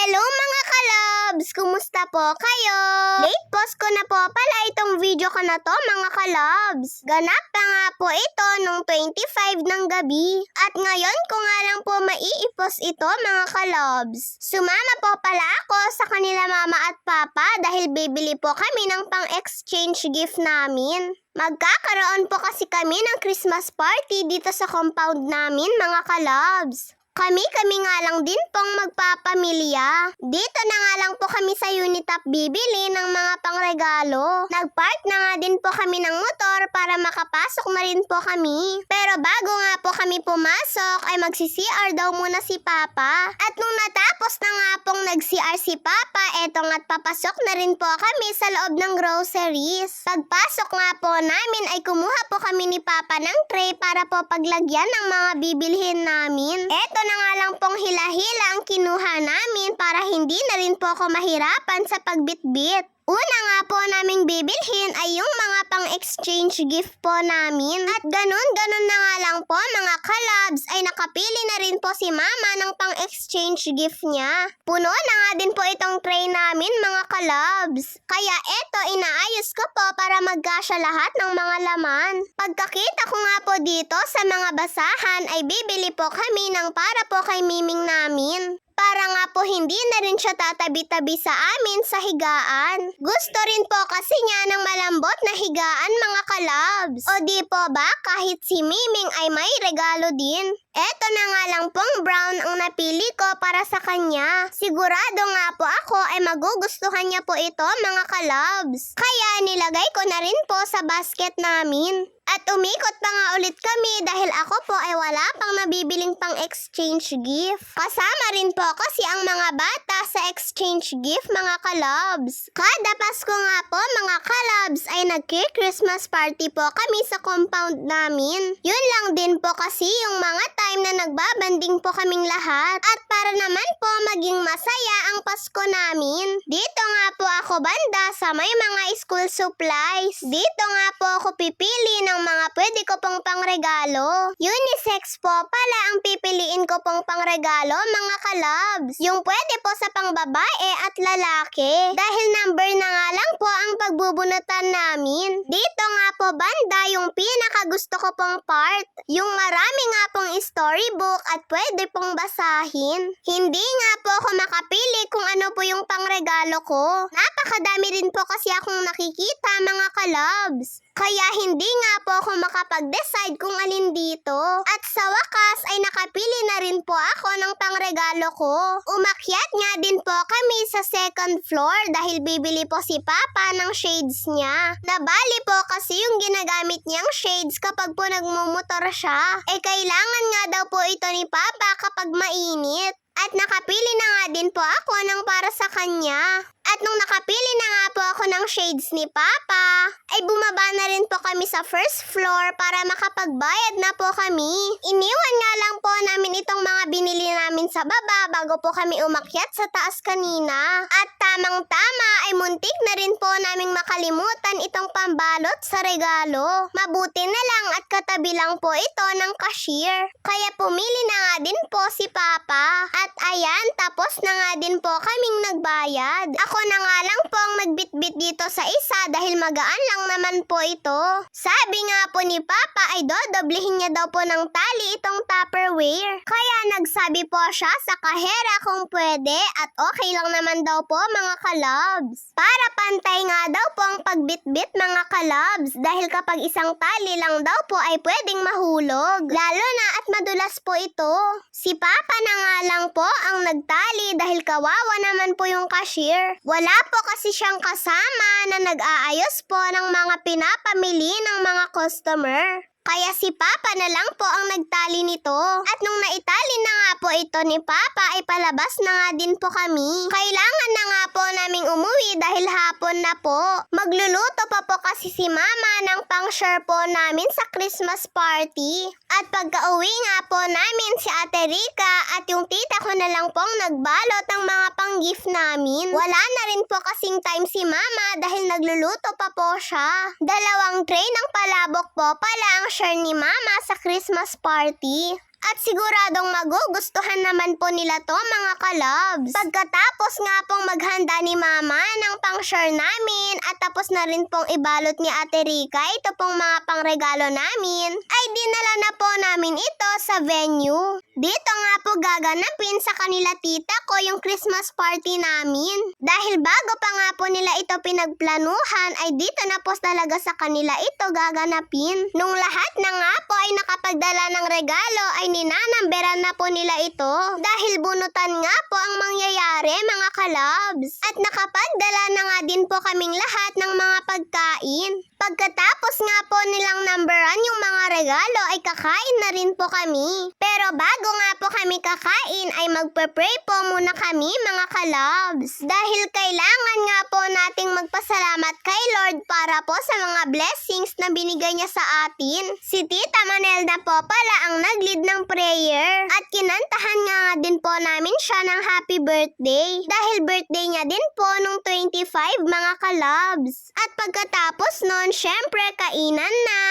Hello mga kalabs! Kumusta po kayo? Late post ko na po pala itong video ko na to mga kalabs. Ganap pa nga po ito nung 25 ng gabi. At ngayon ko nga lang po maiipost ito mga kalabs. Sumama po pala ako sa kanila mama at papa dahil bibili po kami ng pang-exchange gift namin. Magkakaroon po kasi kami ng Christmas party dito sa compound namin mga kalabs. Kami nga lang din pong magpapamilya. Dito na nga lang po kami sa Unitap bibili ng mga pangregalo. Nagpark na nga din po kami ng motor para makapasok na rin po kami. Pero bago nga po kami pumasok ay magsi-CR daw muna si Papa. At nung natapos na nga pong nag-CR si Papa, eto nga't papasok na rin po kami sa loob ng groceries. Pagpasok nga po namin ay kumuha po kami ni Papa ng tray para po paglagyan ng mga bibilhin namin. Eto na nga lang pong hila-hila ang kinuha namin para hindi na rin po ako mahirapan sa pagbitbit. Una nga po naming bibilhin ay yung mga pang-exchange gift po namin. At ganun na nga lang po mga kalabs ay nakapili na rin po si mama ng pang-exchange gift niya. Puno na nga din po itong tray namin mga kalabs. Kaya eto inaayos ko po para magkasya lahat ng mga laman. Pagkakita ko nga po dito sa mga basahan ay bibili po kami ng para po kay Miming namin. Para nga po hindi na rin siya tatabi-tabi sa amin sa higaan. Gusto rin po kasi niya ng malambot na higaan mga kalabs. O di po ba kahit si Miming ay may regalo din? Eto na nga lang pong brown ang napili ko para sa kanya. Sigurado nga po ako ay magugustuhan niya po ito mga kalabs. Kaya nilagay ko na rin po sa basket namin. At umikot pa nga ulit kami dahil ako po ay wala pang nabibiling pang exchange gift. Kasama rin po kasi ang mga bata sa exchange gift mga kalabs. Kada Pasko nga po mga kalabs ay nagki-Christmas party po kami sa compound namin. Yun lang din po kasi yung mga time na nagbabanding po kaming lahat. At para naman po maging masaya ang Pasko namin, dito nga po ako banda sa may mga school supplies. Dito nga po ako pipili ng mga pwede ko pong pangregalo. Unisex po pala ang pipiliin ko pong pangregalo mga kalabs. Yung pwede po sa pangbabae at lalaki. Dahil number na nga lang po ang pagbubunutan namin. Dito nga po banda yung pinakagusto ko pong part. Yung marami nga pong storybook at pwede pong basahin. Hindi nga po ako makapili kung ano po yung pangregalo ko. Napakadami rin po kasi akong nakikita mga kalabs. Kaya hindi nga po ako makapag-decide kung alin dito. At sa wakas ay nakapili na rin po ako ng pangregalo ko. Umakyat nga din po kami sa second floor dahil bibili po si Papa ng shades niya. Nabali po kasi yung ginagamit niyang shades kapag po nagmumotor siya. Kailangan nga daw po ito ni Papa kapag mainit. At nakapili na nga din po ako ng para sa kanya. At nung nakapili na nga po ako ng shades ni Papa, ay bumaba na rin po kami sa first floor para makapagbayad na po kami. Iniwan nga lang po namin itong mga binili namin sa baba bago po kami umakyat sa taas kanina. At tamang-tama ay muntik na rin po naming makalimutan itong pambalot sa regalo. Mabuti na lang at katabi lang po ito ng cashier. Kaya pumili na nga din po si Papa. At ayan, tapos na nga din po kaming nagbayad. Ako na nga lang po ang nagbitbit dito sa isa dahil magaan lang naman po ito. Sabi nga po ni Papa ay dodoblihin niya daw po ng tali itong Tupperware. Kaya nagsabi po siya sa kahera kung pwede at okay lang naman daw po mga kalabs. Para pantay nga daw po ang pagbitbit mga kalabs dahil kapag isang tali lang daw po ay pwedeng mahulog. Lalo na at madulas po ito. Si Papa na nga lang po ang nagtali dahil kawawa naman po yung cashier. Wala po kasi siyang kasama na nag-aayos po ng mga pinapamili ng mga customer. Kaya si Papa na lang po ang nagtali nito. At nung naitali na nga po ito ni Papa ay palabas na nga din po kami. Kailangan na nga po naming umuwi dahil hapon na po. Magluluto pa po kasi si Mama ng pang-share po namin sa Christmas party. At pagka-uwi nga po namin si Ate Rica at yung tita ko na lang pong nagbalot ng mga pang-gift namin. Wala na rin po kasing time si Mama dahil nagluluto pa po siya. 2 tray ng palabok po pala ang share ni Mama sa Christmas party. At siguradong magugustuhan naman po nila to mga kalabs. Pagkatapos nga pong maghanda ni Mama ng pang-share namin at tapos na rin pong ibalot ni Ate Rica ito pong mga pangregalo namin, ay dinala na po namin ito sa venue. Dito nga po gaganapin sa kanila tita ko yung Christmas party namin. Dahil bago pa nga po nila ito pinagplanuhan ay dito na po talaga sa kanila ito gaganapin. Nung lahat na nga po ay nakapagdala ng regalo ay ninanamberan na po nila ito. Dahil bunutan nga po ang mangyayari mga kalabs. At nakapagdala na nga din po kaming lahat ng mga pagkain. Pagkatapos nga po nilang numberan yung mga regalo ay kakain na rin po kami. Pero bago nga po kami kakain ay magpe-pray po muna kami mga kalabs. Dahil kailangan nga po nating magpasalamat kay Lord para po sa mga blessings na binigay niya sa atin. Si Tita Manelda po pala ang nag-lead ng prayer. At kinantahan nga din po namin siya ng happy birthday. Dahil birthday niya din po nung 25 mga kalabs. At pagkatapos nun, syempre kainan na.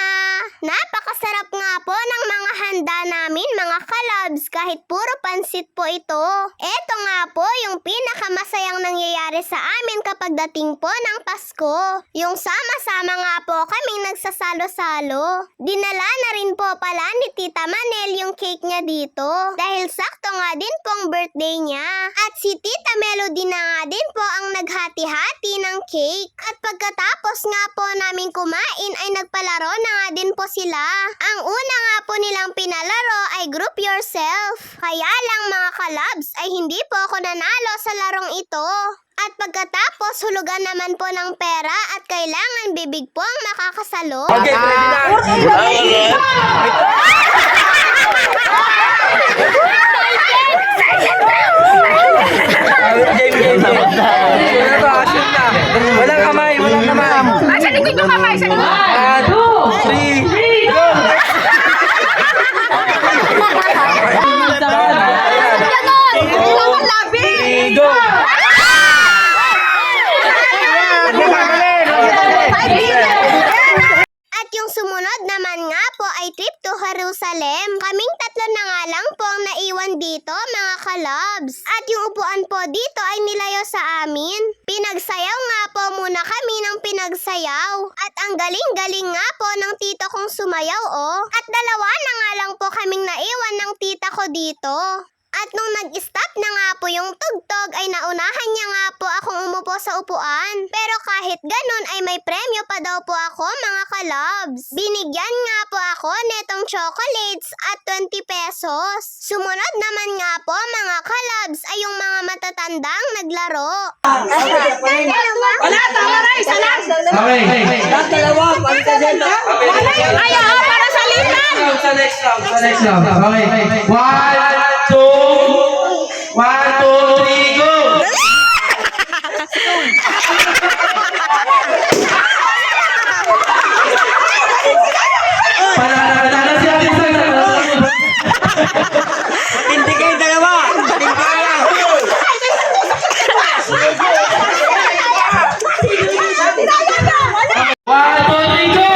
Napakasarap nga po ng mga handa namin mga kalabs kahit puro pansit po ito. Eto nga po yung pinakamasayang nangyayari sa amin kapag dating po ng Pasko. Yung sama-sama nga po kaming nagsasalo-salo. Dinala na rin po pala ni Tita Manel yung cake niya dito. Dahil sakto nga din pong birthday niya. At si Tita Melody na nga din po ang naghati-hati ng cake. At pagkatapos nga po namin kumain ay nagpalaro na nga din po sila. Ang una nga po nilang pinalaro ay group yourself. Kaya lang mga kalabs ay hindi po ako nanalo sa larong ito. At pagkatapos hulugan naman po ng pera at kailangan bibig po ang makakasalo. Okay, ready na. Game. Action na. Walang kamay. Sa likod yung kamay, sa likod. 1, 2, 3, go! Kailangan labi. Go! At yung sumunod naman nga po ay trip to Jerusalem. Kaming tatlo na nga lang po ang naiwan dito mga kalabs. At yung upuan po dito ay nilayo sa amin. Pinagsayaw nga po muna kami ng pinagsayaw. At ang galing-galing nga po ng tito kong sumayaw oh. At dalawa na nga lang po kaming naiwan ng tita ko dito. At nung nag-stop na nga po yung tugtog ay naunahan niya nga po akong umupo sa upuan. Pero kahit ganun ay may premyo pa daw po ako mga kalabs. Binigyan nga po ako netong chocolates at 20 pesos. Sumunod naman nga po mga kalabs ay yung mga matatandang naglaro. Wala, tama na, isa lang. Okay. Dalawa, pagkaganda. Kaya, para sa litan. Sa next round. Okay. 1, 2, 3, go! Panalo si Ate Sara. Hindi kayo dalawa! Hindi kayo! One, two, three, go!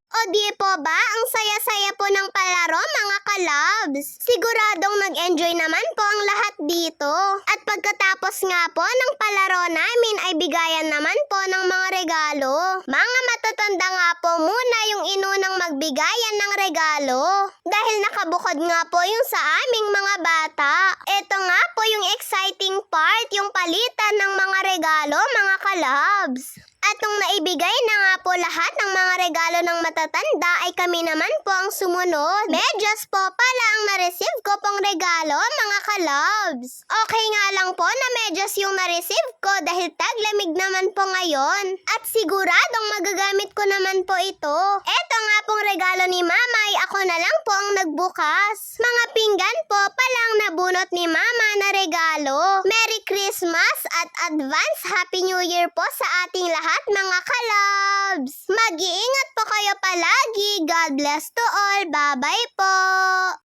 O di po ba, ang saya-saya po ng palaro mga kalabs. Siguradong nag-enjoy naman po ang lahat dito. At pagkatapos nga po ng palaro namin ay bigayan naman po ng mga regalo. Mga matatanda nga po muna yung inunang magbigayan ng regalo. Dahil nakabukod nga po yung sa aming mga bata. Ito nga po yung exciting part, yung palitan ng mga regalo mga kalabs. At nung naibigay na nga po lahat ng mga regalo ng matatanda ay kami naman po ang sumunod. Medyas po pala ang na-receive ko pong regalo mga kalabs. Okay nga lang po na medyas yung na-receive ko dahil taglamig naman po ngayon. At siguradong magagamit ko naman po ito. Eto nga pong regalo ni Mama ay ako na lang po ang nagbukas. Mga pinggan po palang nabunot ni Mama na regalo. Merry Christmas at advance Happy New Year po sa ating lahat mga kalabs! Mag-iingat po kayo palagi. God bless to all. Bye-bye po!